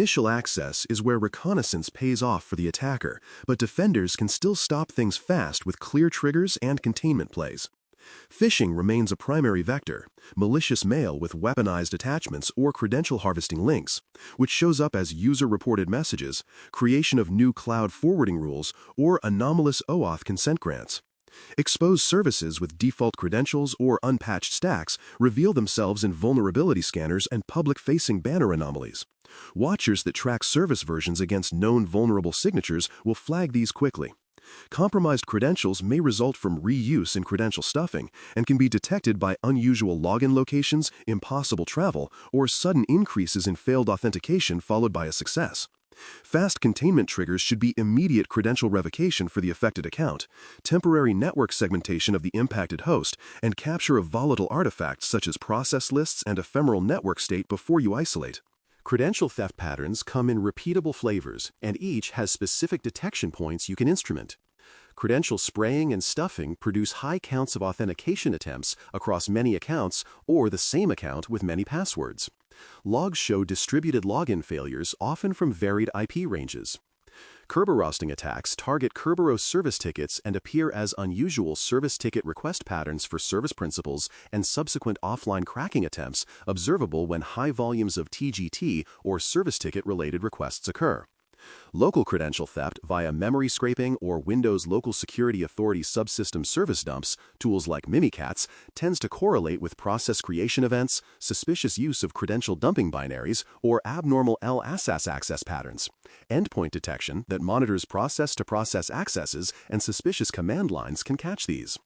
Initial access is where reconnaissance pays off for the attacker, but defenders can still stop things fast with clear triggers and containment plays. Phishing remains a primary vector, malicious mail with weaponized attachments or credential harvesting links, which shows up as user-reported messages, creation of new cloud forwarding rules, or anomalous OAuth consent grants. Exposed services with default credentials or unpatched stacks reveal themselves in vulnerability scanners and public-facing banner anomalies. Watchers that track service versions against known vulnerable signatures will flag these quickly. Compromised credentials may result from reuse in credential stuffing and can be detected by unusual login locations, impossible travel, or sudden increases in failed authentication followed by a success. Fast containment triggers should be immediate credential revocation for the affected account, temporary network segmentation of the impacted host, and capture of volatile artifacts such as process lists and ephemeral network state before you isolate. Credential theft patterns come in repeatable flavors, and each has specific detection points you can instrument. Credential spraying and stuffing produce high counts of authentication attempts across many accounts or the same account with many passwords. Logs show distributed login failures, often from varied IP ranges. Kerberosting attacks target Kerberos service tickets and appear as unusual service ticket request patterns for service principals and subsequent offline cracking attempts observable when high volumes of TGT or service ticket-related requests occur. Local credential theft via memory scraping or Windows Local Security Authority subsystem service dumps, tools like Mimikatz, tends to correlate with process creation events, suspicious use of credential dumping binaries, or abnormal LSS access patterns. Endpoint detection that monitors process-to-process accesses and suspicious command lines can catch these.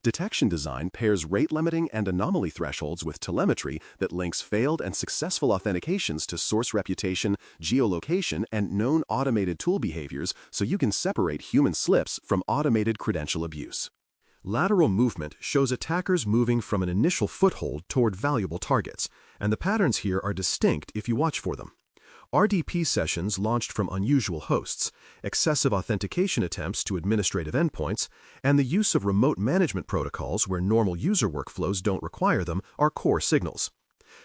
Detection design pairs rate-limiting and anomaly thresholds with telemetry that links failed and successful authentications to source reputation, geolocation, and known automated tool behaviors so you can separate human slips from automated credential abuse. Lateral movement shows attackers moving from an initial foothold toward valuable targets, and the patterns here are distinct if you watch for them. RDP sessions launched from unusual hosts, excessive authentication attempts to administrative endpoints, and the use of remote management protocols where normal user workflows don't require them are core signals.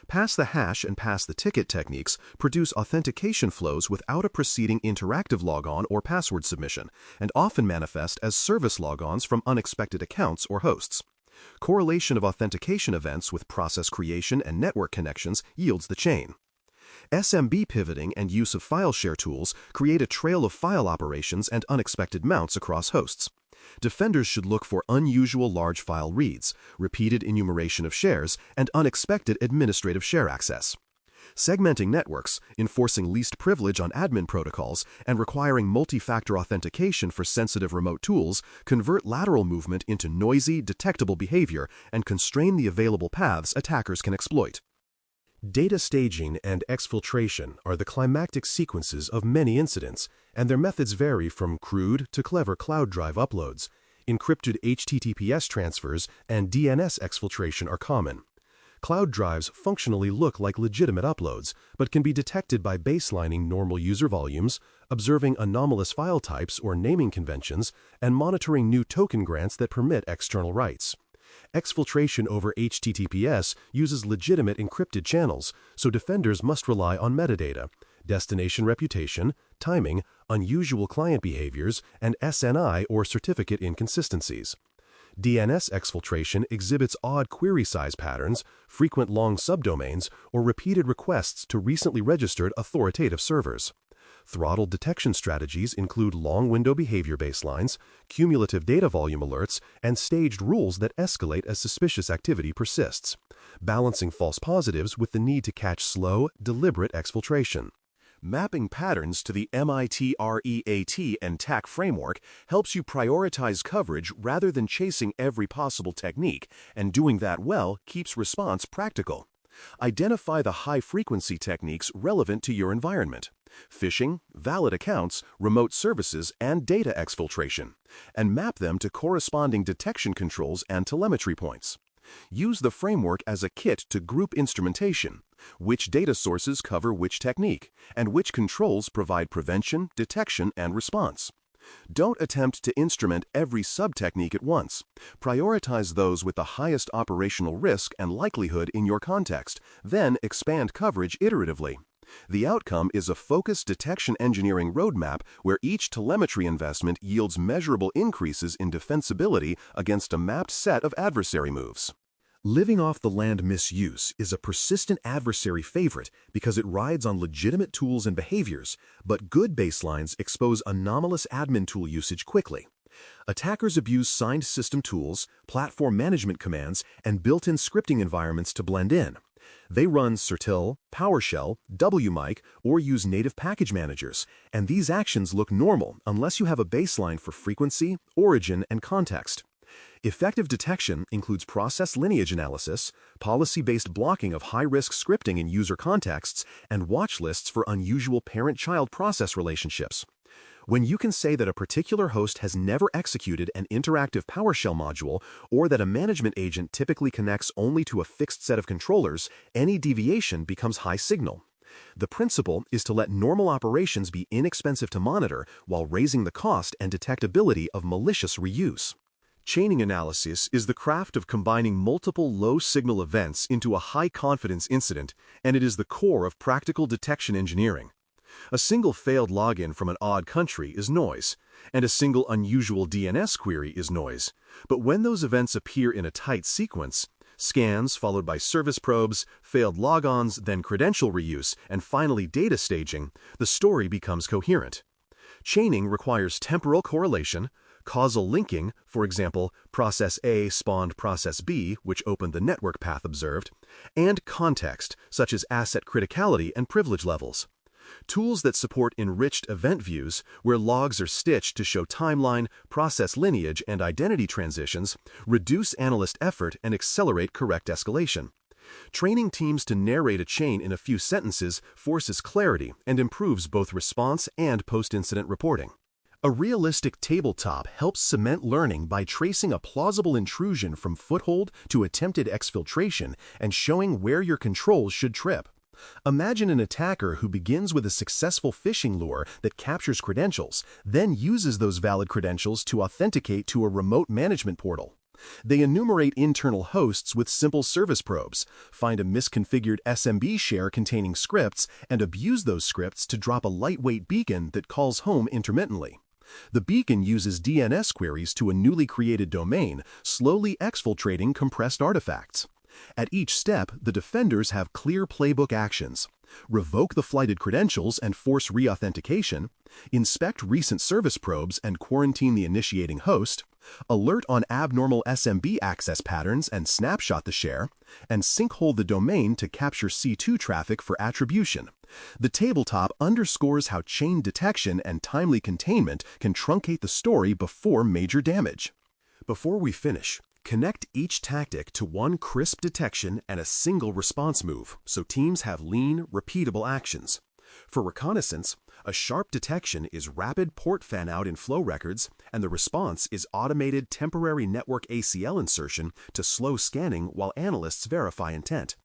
Pass the hash and pass the ticket techniques produce authentication flows without a preceding interactive logon or password submission, and often manifest as service logons from unexpected accounts or hosts. Correlation of authentication events with process creation and network connections yields the chain. SMB pivoting and use of file share tools create a trail of file operations and unexpected mounts across hosts. Defenders should look for unusual large file reads, repeated enumeration of shares, and unexpected administrative share access. Segmenting networks, enforcing least privilege on admin protocols, and requiring multi-factor authentication for sensitive remote tools convert lateral movement into noisy, detectable behavior and constrain the available paths attackers can exploit. Data staging and exfiltration are the climactic sequences of many incidents, and their methods vary from crude to clever cloud drive uploads. Encrypted HTTPS transfers and DNS exfiltration are common. Cloud drives functionally look like legitimate uploads, but can be detected by baselining normal user volumes, observing anomalous file types or naming conventions, and monitoring new token grants that permit external writes. Exfiltration over HTTPS uses legitimate encrypted channels, so defenders must rely on metadata, destination reputation, timing, unusual client behaviors, and SNI or certificate inconsistencies. DNS exfiltration exhibits odd query size patterns, frequent long subdomains, or repeated requests to recently registered authoritative servers. Throttle detection strategies include long window behavior baselines, cumulative data volume alerts, and staged rules that escalate as suspicious activity persists, balancing false positives with the need to catch slow, deliberate exfiltration. Mapping patterns to the MITRE ATT&CK framework helps you prioritize coverage rather than chasing every possible technique, and doing that well keeps response practical. Identify the high-frequency techniques relevant to your environment: phishing, valid accounts, remote services, and data exfiltration, and map them to corresponding detection controls and telemetry points. Use the framework as a kit to group instrumentation, which data sources cover which technique, and which controls provide prevention, detection, and response. Don't attempt to instrument every sub-technique at once. Prioritize those with the highest operational risk and likelihood in your context, then expand coverage iteratively. The outcome is a focused detection engineering roadmap where each telemetry investment yields measurable increases in defensibility against a mapped set of adversary moves. Living off the land misuse is a persistent adversary favorite because it rides on legitimate tools and behaviors, but good baselines expose anomalous admin tool usage quickly. Attackers abuse signed system tools, platform management commands, and built-in scripting environments to blend in. They run Certil, PowerShell, WMIC, or use native package managers, and these actions look normal unless you have a baseline for frequency, origin, and context. Effective detection includes process lineage analysis, policy-based blocking of high-risk scripting in user contexts, and watch lists for unusual parent-child process relationships. When you can say that a particular host has never executed an interactive PowerShell module or that a management agent typically connects only to a fixed set of controllers, any deviation becomes high signal. The principle is to let normal operations be inexpensive to monitor while raising the cost and detectability of malicious reuse. Chaining analysis is the craft of combining multiple low-signal events into a high-confidence incident, and it is the core of practical detection engineering. A single failed login from an odd country is noise, and a single unusual DNS query is noise. But when those events appear in a tight sequence, scans followed by service probes, failed logons, then credential reuse, and finally data staging, the story becomes coherent. Chaining requires temporal correlation, causal linking, for example, process A spawned process B, which opened the network path observed, and context, such as asset criticality and privilege levels. Tools that support enriched event views, where logs are stitched to show timeline, process lineage, and identity transitions, reduce analyst effort and accelerate correct escalation. Training teams to narrate a chain in a few sentences forces clarity and improves both response and post-incident reporting. A realistic tabletop helps cement learning by tracing a plausible intrusion from foothold to attempted exfiltration and showing where your controls should trip. Imagine an attacker who begins with a successful phishing lure that captures credentials, then uses those valid credentials to authenticate to a remote management portal. They enumerate internal hosts with simple service probes, find a misconfigured SMB share containing scripts, and abuse those scripts to drop a lightweight beacon that calls home intermittently. The beacon uses DNS queries to a newly created domain, slowly exfiltrating compressed artifacts. At each step, the defenders have clear playbook actions: revoke the flighted credentials and force reauthentication, inspect recent service probes and quarantine the initiating host, alert on abnormal SMB access patterns and snapshot the share, and sinkhole the domain to capture C2 traffic for attribution. The tabletop underscores how chain detection and timely containment can truncate the story before major damage. Before we finish, connect each tactic to one crisp detection and a single response move, so teams have lean, repeatable actions. For reconnaissance, a sharp detection is rapid port fan-out in flow records, and the response is automated temporary network ACL insertion to slow scanning while analysts verify intent.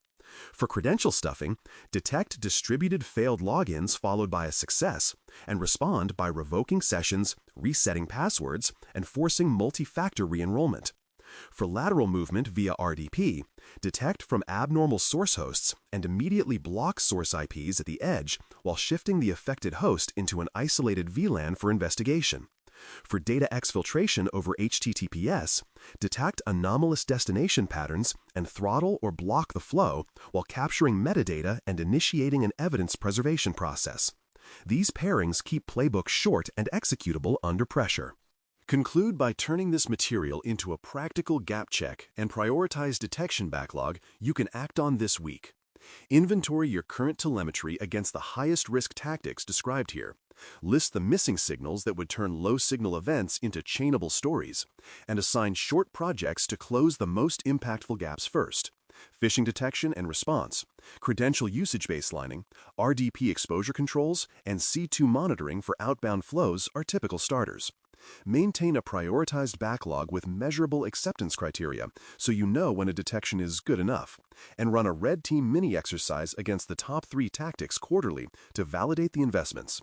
For credential stuffing, detect distributed failed logins followed by a success, and respond by revoking sessions, resetting passwords, and forcing multi-factor re-enrollment. For lateral movement via RDP, detect from abnormal source hosts and immediately block source IPs at the edge while shifting the affected host into an isolated VLAN for investigation. For data exfiltration over HTTPS, detect anomalous destination patterns and throttle or block the flow while capturing metadata and initiating an evidence preservation process. These pairings keep playbooks short and executable under pressure. Conclude by turning this material into a practical gap check and prioritize detection backlog you can act on this week. Inventory your current telemetry against the highest risk tactics described here. List the missing signals that would turn low-signal events into chainable stories, and assign short projects to close the most impactful gaps first. Phishing detection and response, credential usage baselining, RDP exposure controls, and C2 monitoring for outbound flows are typical starters. Maintain a prioritized backlog with measurable acceptance criteria so you know when a detection is good enough, and run a red team mini exercise against the top 3 tactics quarterly to validate the investments.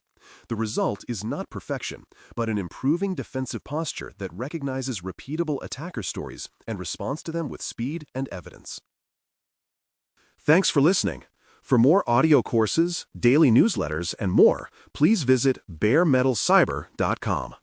The result is not perfection, but an improving defensive posture that recognizes repeatable attacker stories and responds to them with speed and evidence. Thanks for listening. For more audio courses, daily newsletters, and more, please visit baremetalcyber.com.